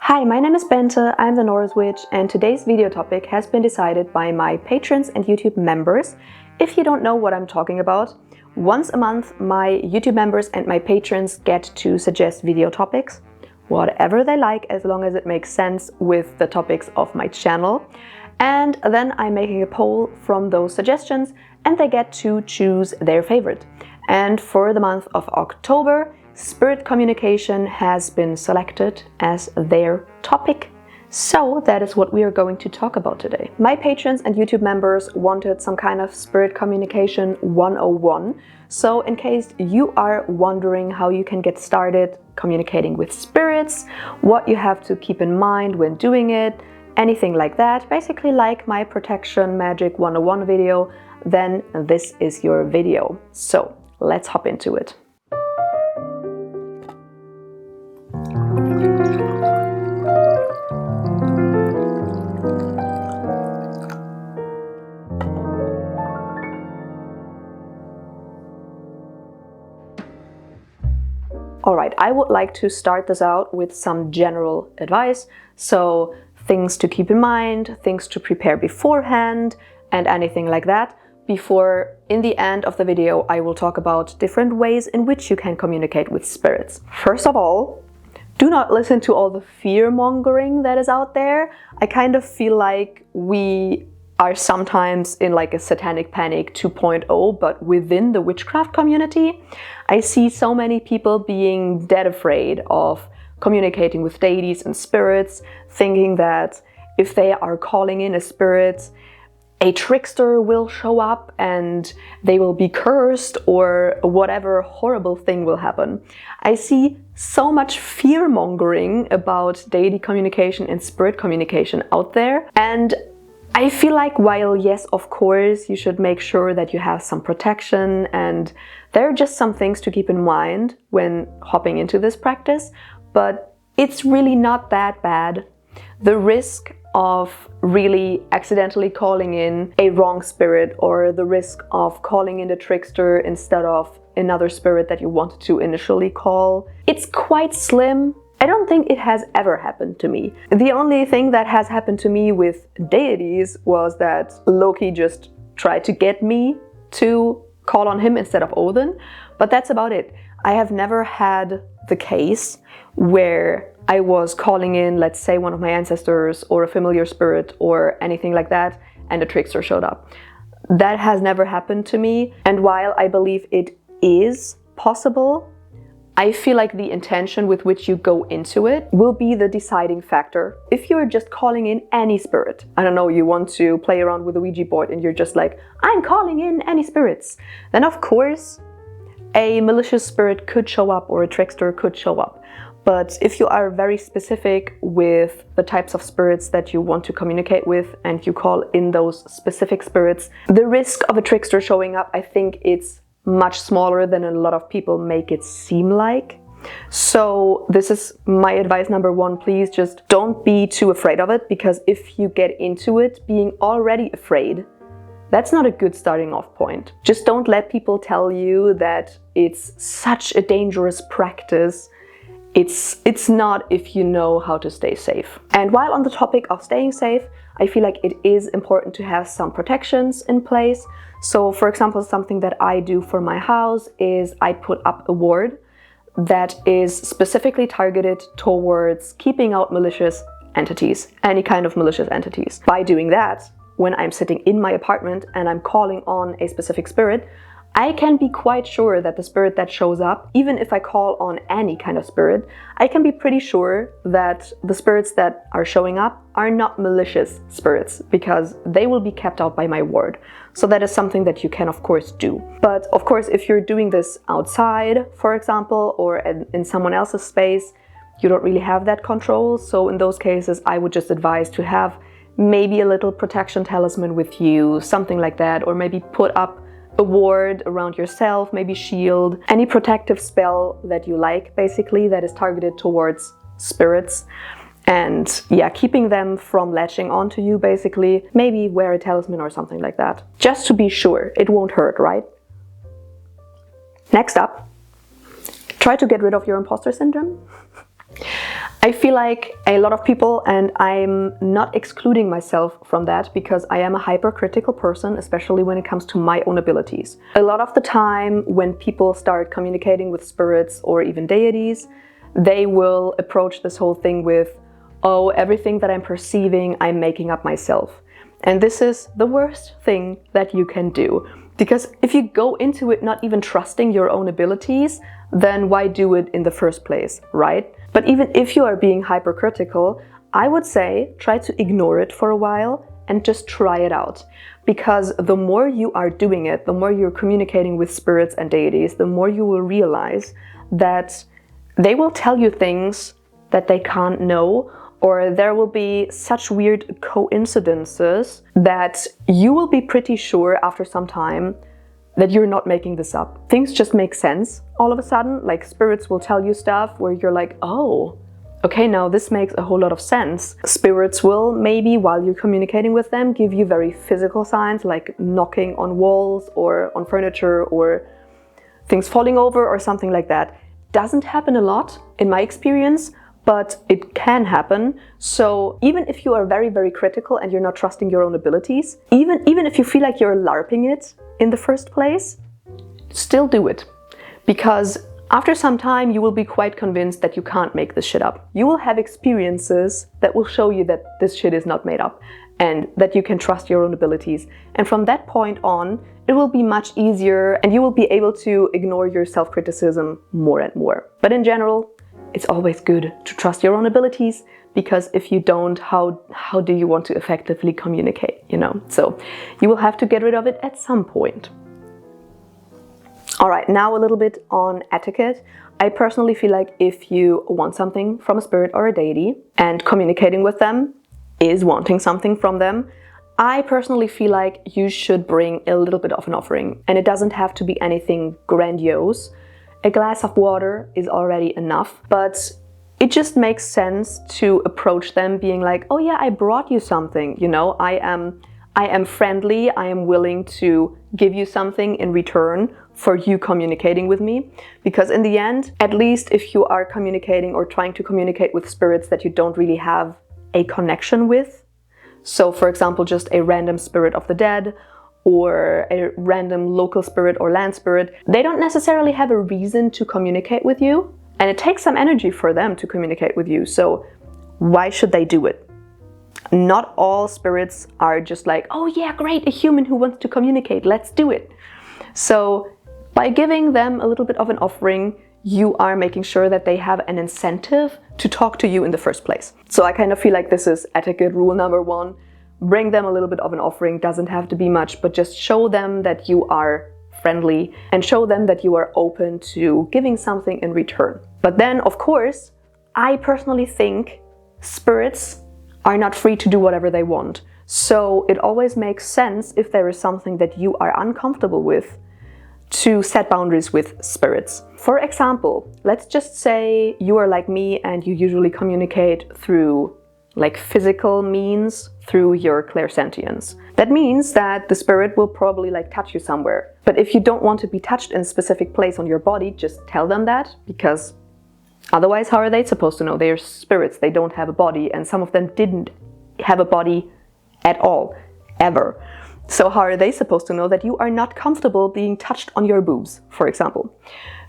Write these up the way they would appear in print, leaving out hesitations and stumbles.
Hi, my name is Bente, I'm the Norse Witch, and today's video topic has been decided by my patrons and YouTube members. If you don't know what I'm talking about, once a month my YouTube members and my patrons get to suggest video topics, whatever they like, as long as it makes sense with the topics of my channel. And then I'm making a poll from those suggestions and they get to choose their favorite. And for the month of October, spirit communication has been selected as their topic. So that is what we are going to talk about today. My patrons and YouTube members wanted some kind of spirit communication 101. So in case you are wondering how you can get started communicating with spirits, what you have to keep in mind when doing it, anything like that, basically like my Protection Magic 101 video, then this is your video. So let's hop into it. Alright, I would like to start this out with some general advice. So things to keep in mind, things to prepare beforehand, and anything like that. Before, in the end of the video, I will talk about different ways in which you can communicate with spirits. First of all, do not listen to all the fear-mongering that is out there. I kind of feel like we are sometimes in like a satanic panic 2.0, but within the witchcraft community. I see so many people being dead afraid of communicating with deities and spirits, thinking that if they are calling in a spirit, a trickster will show up and they will be cursed or whatever horrible thing will happen. I see so much fear-mongering about deity communication and spirit communication out there, and I feel like while yes, of course, you should make sure that you have some protection, and there are just some things to keep in mind when hopping into this practice, but it's really not that bad. The risk of really accidentally calling in a wrong spirit, or the risk of calling in the trickster instead of another spirit that you wanted to initially call, it's quite slim. I don't think it has ever happened to me. The only thing that has happened to me with deities was that Loki just tried to get me to call on him instead of Odin, but that's about it. I have never had the case where I was calling in, let's say, one of my ancestors or a familiar spirit or anything like that, and a trickster showed up. That has never happened to me, and while I believe it is possible, I feel like the intention with which you go into it will be the deciding factor. If you're just calling in any spirit, I don't know, you want to play around with a Ouija board and you're just like, I'm calling in any spirits, then of course a malicious spirit could show up or a trickster could show up. But if you are very specific with the types of spirits that you want to communicate with and you call in those specific spirits, the risk of a trickster showing up, I think it's much smaller than a lot of people make it seem like. So this is my advice number one, please just don't be too afraid of it, because if you get into it being already afraid, that's not a good starting off point. Just don't let people tell you that it's such a dangerous practice. It's not if you know how to stay safe. And while on the topic of staying safe, I feel like it is important to have some protections in place. So for example, something that I do for my house is I put up a ward that is specifically targeted towards keeping out malicious entities, any kind of malicious entities. By doing that, when I'm sitting in my apartment and I'm calling on a specific spirit, I can be quite sure that the spirit that shows up, even if I call on any kind of spirit, I can be pretty sure that the spirits that are showing up are not malicious spirits, because they will be kept out by my ward. So that is something that you can of course do. But of course, if you're doing this outside, for example, or in someone else's space, you don't really have that control. So in those cases, I would just advise to have maybe a little protection talisman with you, something like that, or maybe put up a ward around yourself, maybe shield, any protective spell that you like, basically, that is targeted towards spirits. And yeah, keeping them from latching onto you, basically. Maybe wear a talisman or something like that. Just to be sure, it won't hurt, right? Next up, try to get rid of your imposter syndrome. I feel like a lot of people, and I'm not excluding myself from that because I am a hypercritical person, especially when it comes to my own abilities. A lot of the time when people start communicating with spirits or even deities, they will approach this whole thing with, oh, everything that I'm perceiving, I'm making up myself. And this is the worst thing that you can do. Because if you go into it not even trusting your own abilities, then why do it in the first place, right? But even if you are being hypercritical, I would say try to ignore it for a while and just try it out. Because the more you are doing it, the more you're communicating with spirits and deities, the more you will realize that they will tell you things that they can't know, or there will be such weird coincidences that you will be pretty sure after some time that you're not making this up. Things just make sense all of a sudden. Like spirits will tell you stuff where you're like, oh, okay, now this makes a whole lot of sense. Spirits will maybe, while you're communicating with them, give you very physical signs like knocking on walls or on furniture or things falling over or something like that. Doesn't happen a lot in my experience, but it can happen. So even if you are very, very critical and you're not trusting your own abilities, even if you feel like you're LARPing it in the first place, still do it. Because after some time, you will be quite convinced that you can't make this shit up. You will have experiences that will show you that this shit is not made up and that you can trust your own abilities. And from that point on, it will be much easier and you will be able to ignore your self-criticism more and more. But in general, it's always good to trust your own abilities, because if you don't, how do you want to effectively communicate, you know? So you will have to get rid of it at some point. All right, now a little bit on etiquette. I personally feel like if you want something from a spirit or a deity and communicating with them is wanting something from them, I personally feel like you should bring a little bit of an offering, and it doesn't have to be anything grandiose. A glass of water is already enough, but it just makes sense to approach them being like, oh yeah, I brought you something, you know, I am friendly, I am willing to give you something in return for you communicating with me. Because in the end, at least if you are communicating or trying to communicate with spirits that you don't really have a connection with, so for example, just a random spirit of the dead, or a random local spirit or land spirit, they don't necessarily have a reason to communicate with you, and it takes some energy for them to communicate with you, so why should they do it? Not all spirits are just like, oh yeah, great, a human who wants to communicate, let's do it. So by giving them a little bit of an offering, you are making sure that they have an incentive to talk to you in the first place. So I kind of feel like this is etiquette rule number 1. Bring them a little bit of an offering, doesn't have to be much, but just show them that you are friendly and show them that you are open to giving something in return. But then, of course, I personally think spirits are not free to do whatever they want. So it always makes sense, if there is something that you are uncomfortable with, to set boundaries with spirits. For example, let's just say you are like me and you usually communicate through like physical means, through your clairsentience. That means that the spirit will probably like touch you somewhere. But if you don't want to be touched in a specific place on your body, just tell them that, because otherwise how are they supposed to know? They're spirits, they don't have a body, and some of them didn't have a body at all, ever. So how are they supposed to know that you are not comfortable being touched on your boobs, for example?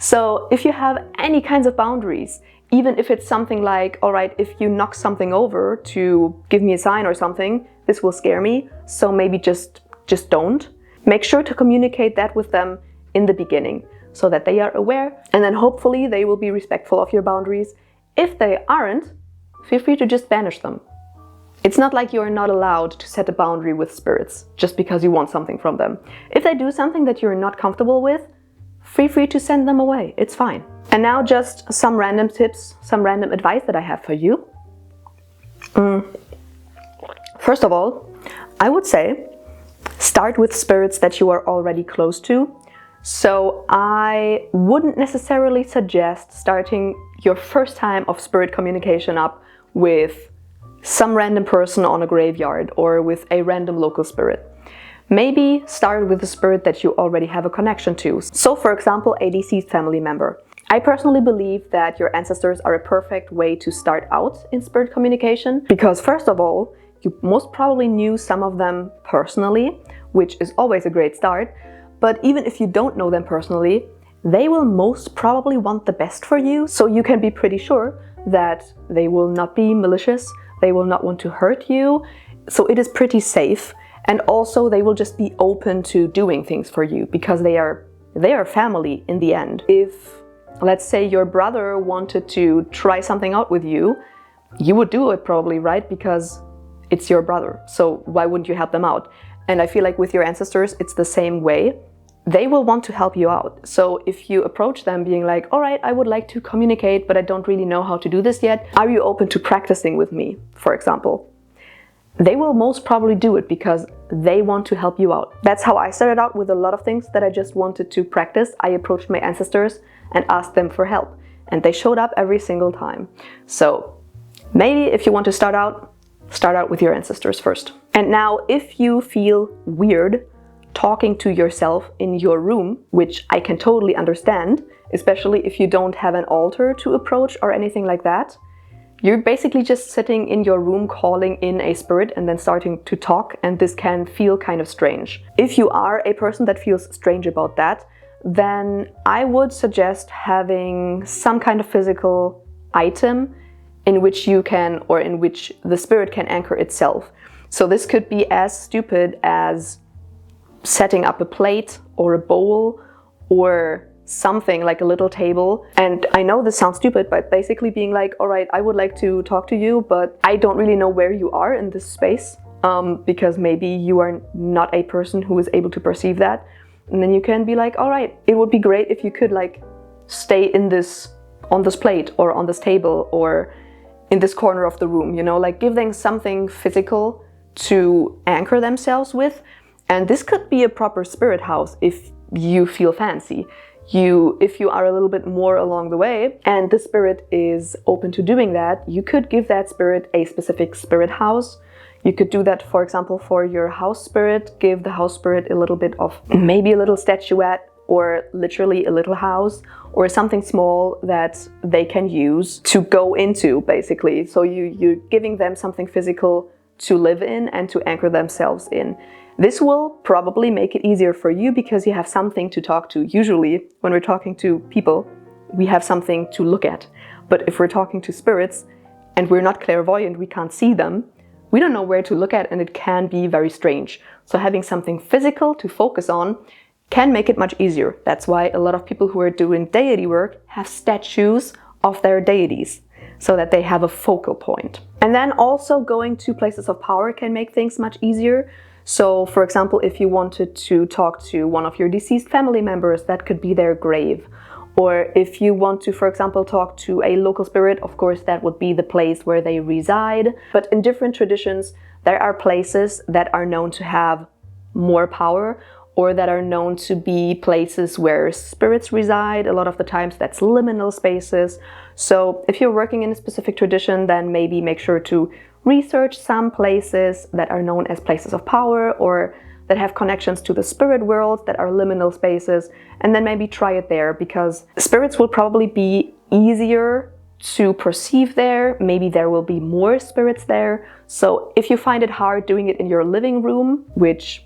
So if you have any kinds of boundaries, even if it's something like, all right, if you knock something over to give me a sign or something, this will scare me, so maybe just don't. Make sure to communicate that with them in the beginning so that they are aware, and then hopefully they will be respectful of your boundaries. If they aren't, feel free to just banish them. It's not like you are not allowed to set a boundary with spirits just because you want something from them. If they do something that you're not comfortable with, feel free to send them away, it's fine. And now just some random tips, some random advice that I have for you. First of all, I would say start with spirits that you are already close to. So I wouldn't necessarily suggest starting your first time of spirit communication up with some random person on a graveyard or with a random local spirit. Maybe start with a spirit that you already have a connection to. So for example, a deceased family member. I personally believe that your ancestors are a perfect way to start out in spirit communication because, first of all, you most probably knew some of them personally, which is always a great start. But even if you don't know them personally, they will most probably want the best for you, so you can be pretty sure that they will not be malicious, they will not want to hurt you, so it is pretty safe. And also they will just be open to doing things for you because they are family in the end. If, let's say, your brother wanted to try something out with you, you would do it probably, right? Because it's your brother, so why wouldn't you help them out? And I feel like with your ancestors, it's the same way. They will want to help you out. So if you approach them being like, all right, I would like to communicate, but I don't really know how to do this yet. Are you open to practicing with me, for example? They will most probably do it because they want to help you out. That's how I started out with a lot of things that I just wanted to practice. I approached my ancestors and asked them for help, and they showed up every single time. So maybe if you want to start out with your ancestors first. And now, if you feel weird talking to yourself in your room, which I can totally understand, especially if you don't have an altar to approach or anything like that, you're basically just sitting in your room calling in a spirit and then starting to talk, and this can feel kind of strange. If you are a person that feels strange about that, then I would suggest having some kind of physical item in which you can, or in which the spirit can anchor itself. So this could be as stupid as setting up a plate or a bowl or something like a little table. And I know this sounds stupid, but basically being like, all right, I would like to talk to you, but I don't really know where you are in this space, because maybe you are not a person who is able to perceive that. And then you can be like, all right, it would be great if you could like stay in this, on this plate or on this table or in this corner of the room, you know, like give them something physical to anchor themselves with. And this could be a proper spirit house if you feel fancy. If you are a little bit more along the way and the spirit is open to doing that, you could give that spirit a specific spirit house. You could do that, for example, for your house spirit, give the house spirit a little bit of maybe a little statuette or literally a little house or something small that they can use to go into, basically. So you're giving them something physical to live in and to anchor themselves in. This will probably make it easier for you because you have something to talk to. Usually, when we're talking to people, we have something to look at. But if we're talking to spirits and we're not clairvoyant, we can't see them, we don't know where to look at, and it can be very strange. So having something physical to focus on can make it much easier. That's why a lot of people who are doing deity work have statues of their deities, so that they have a focal point. And then also going to places of power can make things much easier. So for example, if you wanted to talk to one of your deceased family members, that could be their grave. Or if you want to, for example, talk to a local spirit, of course, that would be the place where they reside. But in different traditions, there are places that are known to have more power, or that are known to be places where spirits reside. A lot of the times that's liminal spaces. So if you're working in a specific tradition, then maybe make sure to research some places that are known as places of power or that have connections to the spirit world that are liminal spaces, and then maybe try it there, because spirits will probably be easier to perceive there. Maybe there will be more spirits there. So if you find it hard doing it in your living room, which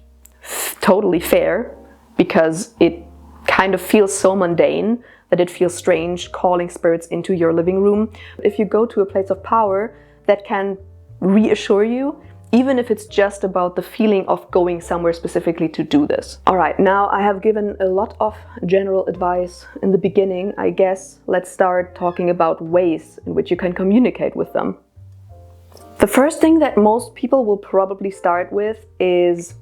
totally fair, because it kind of feels so mundane that it feels strange calling spirits into your living room. If you go to a place of power that can reassure you, even if it's just about the feeling of going somewhere specifically to do this. All right, now I have given a lot of general advice in the beginning. I guess let's start talking about ways in which you can communicate with them. The first thing that most people will probably start with is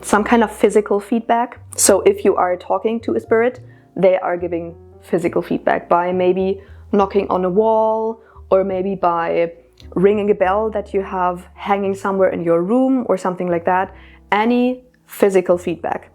some kind of physical feedback. So if you are talking to a spirit, they are giving physical feedback by maybe knocking on a wall, or maybe by ringing a bell that you have hanging somewhere in your room or something like that. Any physical feedback.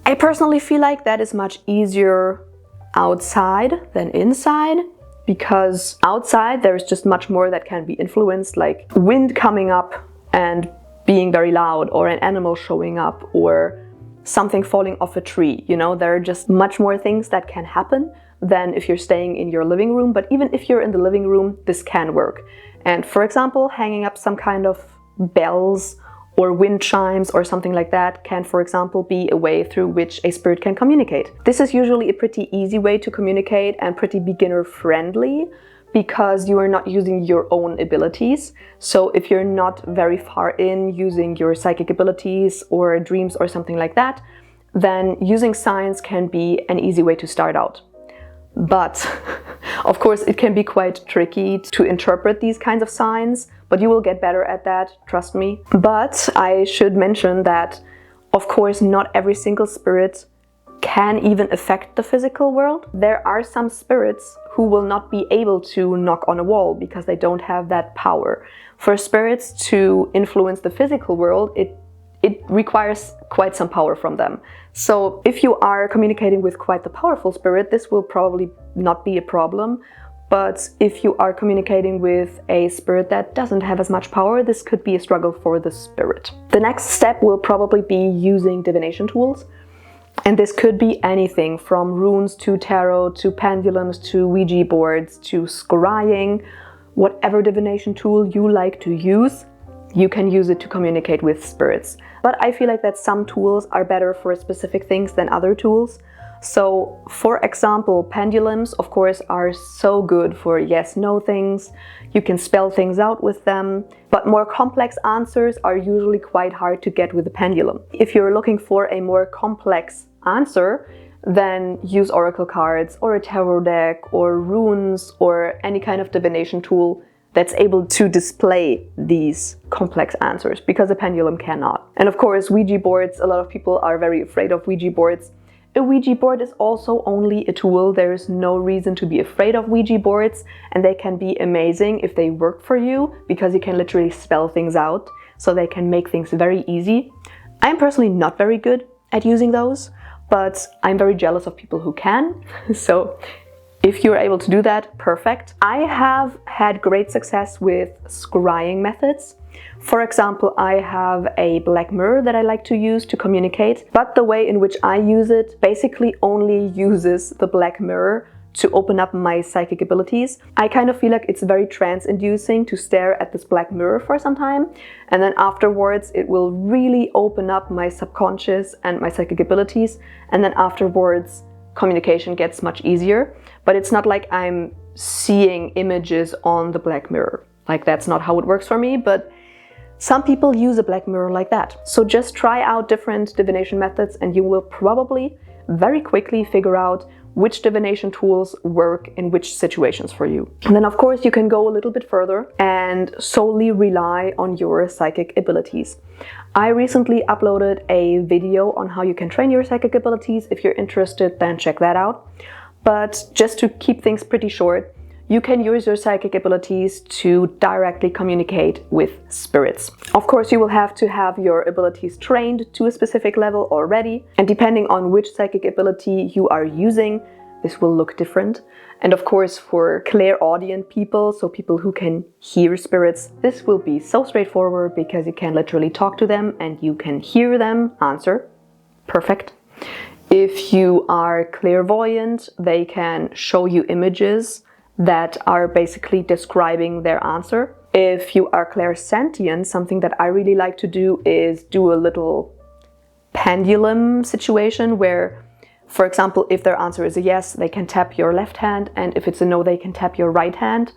I personally feel like that is much easier outside than inside, because outside there's just much more that can be influenced, like wind coming up and being very loud, or an animal showing up, or something falling off a tree. You know, there are just much more things that can happen than if you're staying in your living room, but even if you're in the living room, this can work. And for example, hanging up some kind of bells or wind chimes or something like that can, for example, be a way through which a spirit can communicate. This is usually a pretty easy way to communicate and pretty beginner friendly, because you are not using your own abilities. So if you're not very far in using your psychic abilities or dreams or something like that, then using signs can be an easy way to start out. But of course it can be quite tricky to interpret these kinds of signs, but you will get better at that, trust me. But I should mention that, of course, not every single spirit can even affect the physical world. There are some spirits who will not be able to knock on a wall because they don't have that power. For spirits to influence the physical world, it requires quite some power from them. So if you are communicating with quite the powerful spirit, this will probably not be a problem. But if you are communicating with a spirit that doesn't have as much power, this could be a struggle for the spirit. The next step will probably be using divination tools. And this could be anything from runes to tarot to pendulums to Ouija boards to scrying. Whatever divination tool you like to use, you can use it to communicate with spirits. But I feel like that some tools are better for specific things than other tools. So, for example, pendulums, of course, are so good for yes-no things. You can spell things out with them, but more complex answers are usually quite hard to get with a pendulum. If you're looking for a more complex answer, then use oracle cards or a tarot deck or runes or any kind of divination tool that's able to display these complex answers, because a pendulum cannot. And of course, Ouija boards, a lot of people are very afraid of Ouija boards. A Ouija board is also only a tool. There is no reason to be afraid of Ouija boards, and they can be amazing if they work for you, because you can literally spell things out, so they can make things very easy. I'm personally not very good at using those, but I'm very jealous of people who can. So if you're able to do that, perfect. I have had great success with scrying methods. For example, I have a black mirror that I like to use to communicate, but the way in which I use it basically only uses the black mirror to open up my psychic abilities. I kind of feel like it's very trance-inducing to stare at this black mirror for some time, and then afterwards it will really open up my subconscious and my psychic abilities, and then afterwards communication gets much easier. But it's not like I'm seeing images on the black mirror. Like, that's not how it works for me, but some people use a black mirror like that. So just try out different divination methods and you will probably very quickly figure out which divination tools work in which situations for you. And then of course you can go a little bit further and solely rely on your psychic abilities. I recently uploaded a video on how you can train your psychic abilities. If you're interested, then check that out. But just to keep things pretty short, you can use your psychic abilities to directly communicate with spirits. Of course, you will have to have your abilities trained to a specific level already, and depending on which psychic ability you are using, this will look different. And of course, for clairaudient people, so people who can hear spirits, this will be so straightforward because you can literally talk to them and you can hear them answer. Perfect. If you are clairvoyant, they can show you images that are basically describing their answer. If you are clairsentient, something that I really like to do is do a little pendulum situation where, for example, if their answer is a yes, they can tap your left hand, and if it's a no, they can tap your right hand,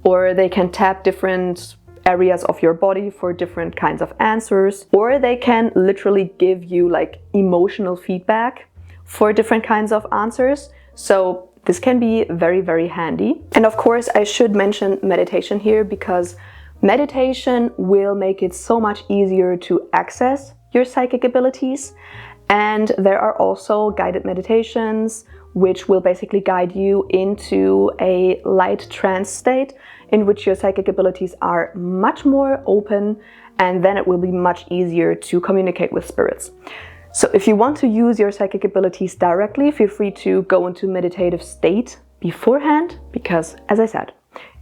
or they can tap different areas of your body for different kinds of answers, or they can literally give you like emotional feedback for different kinds of answers. So this can be very, very handy. And of course, I should mention meditation here, because meditation will make it so much easier to access your psychic abilities. And there are also guided meditations, which will basically guide you into a light trance state in which your psychic abilities are much more open, and then it will be much easier to communicate with spirits. So if you want to use your psychic abilities directly, feel free to go into meditative state beforehand, because as I said,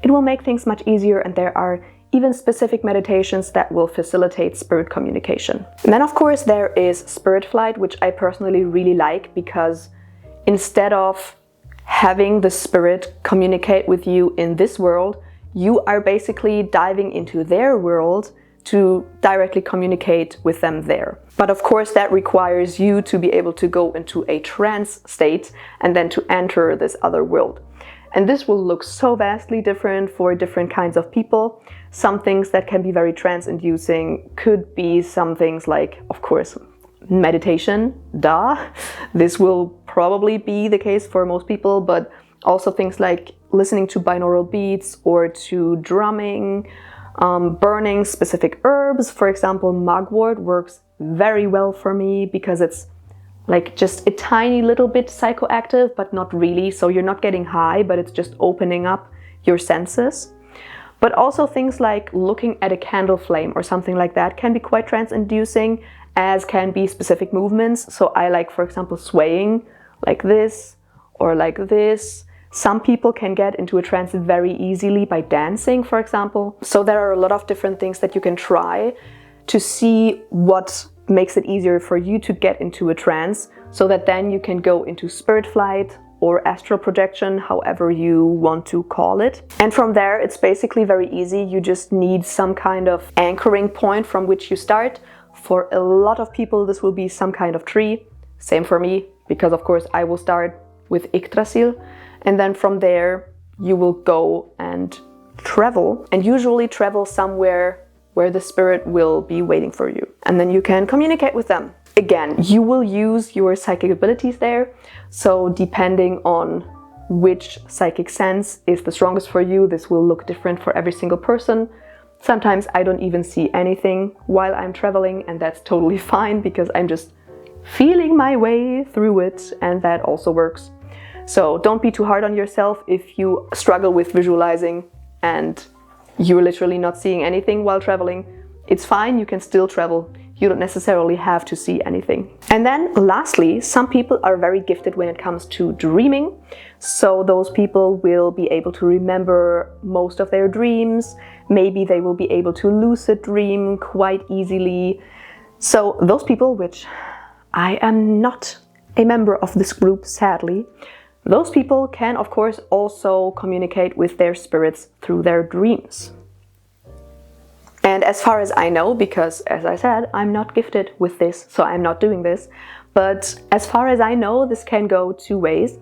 it will make things much easier, and there are even specific meditations that will facilitate spirit communication. And then of course there is spirit flight, which I personally really like, because instead of having the spirit communicate with you in this world, you are basically diving into their world to directly communicate with them there. But of course that requires you to be able to go into a trance state and then to enter this other world. And this will look so vastly different for different kinds of people. Some things that can be very trance-inducing could be some things like, of course, meditation, duh. This will probably be the case for most people, but also things like listening to binaural beats or to drumming, burning specific herbs. For example, mugwort works very well for me because it's like just a tiny little bit psychoactive, but not really. So you're not getting high, but it's just opening up your senses. But also things like looking at a candle flame or something like that can be quite trance-inducing, as can be specific movements. So I like, for example, swaying like this or like this. Some people can get into a trance very easily by dancing, for example. So there are a lot of different things that you can try to see what makes it easier for you to get into a trance, so that then you can go into spirit flight or astral projection, however you want to call it. And from there, it's basically very easy. You just need some kind of anchoring point from which you start. For a lot of people, this will be some kind of tree. Same for me, because of course I will start with Yggdrasil. And then from there, you will go and travel, and usually travel somewhere where the spirit will be waiting for you. And then you can communicate with them. Again, you will use your psychic abilities there. So depending on which psychic sense is the strongest for you, this will look different for every single person. Sometimes I don't even see anything while I'm traveling, and that's totally fine because I'm just feeling my way through it, and that also works. So don't be too hard on yourself if you struggle with visualizing and you're literally not seeing anything while traveling. It's fine, you can still travel. You don't necessarily have to see anything. And then lastly, some people are very gifted when it comes to dreaming. So those people will be able to remember most of their dreams. Maybe they will be able to lucid dream quite easily. So those people, which I am not a member of this group, sadly, those people can, of course, also communicate with their spirits through their dreams. And as far as I know, because as I said, I'm not gifted with this, so I'm not doing this, but as far as I know, this can go two ways.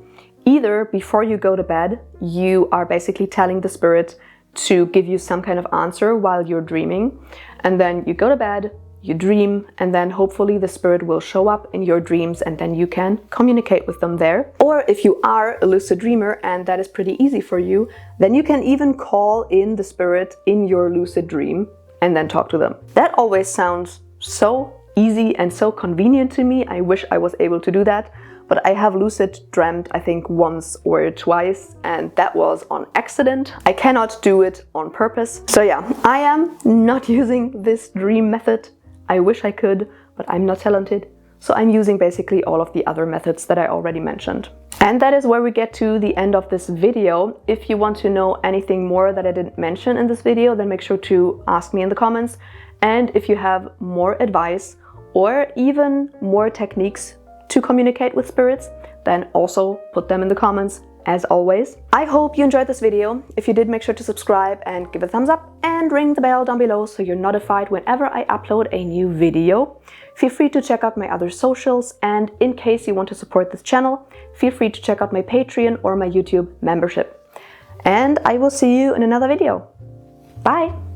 Either before you go to bed, you are basically telling the spirit to give you some kind of answer while you're dreaming, and then you go to bed, you dream, and then hopefully the spirit will show up in your dreams, and then you can communicate with them there. Or if you are a lucid dreamer and that is pretty easy for you, then you can even call in the spirit in your lucid dream and then talk to them. That always sounds so easy and so convenient to me. I wish I was able to do that, but I have lucid dreamt I think once or twice, and that was on accident. I cannot do it on purpose. So yeah, I am not using this dream method. I wish I could, but I'm not talented. So I'm using basically all of the other methods that I already mentioned. And that is where we get to the end of this video. If you want to know anything more that I didn't mention in this video, then make sure to ask me in the comments. And if you have more advice or even more techniques to communicate with spirits, then also put them in the comments. As always, I hope you enjoyed this video. If you did, make sure to subscribe and give a thumbs up and ring the bell down below so you're notified whenever I upload a new video. Feel free to check out my other socials, and in case you want to support this channel, feel free to check out my Patreon or my YouTube membership. And I will see you in another video. Bye!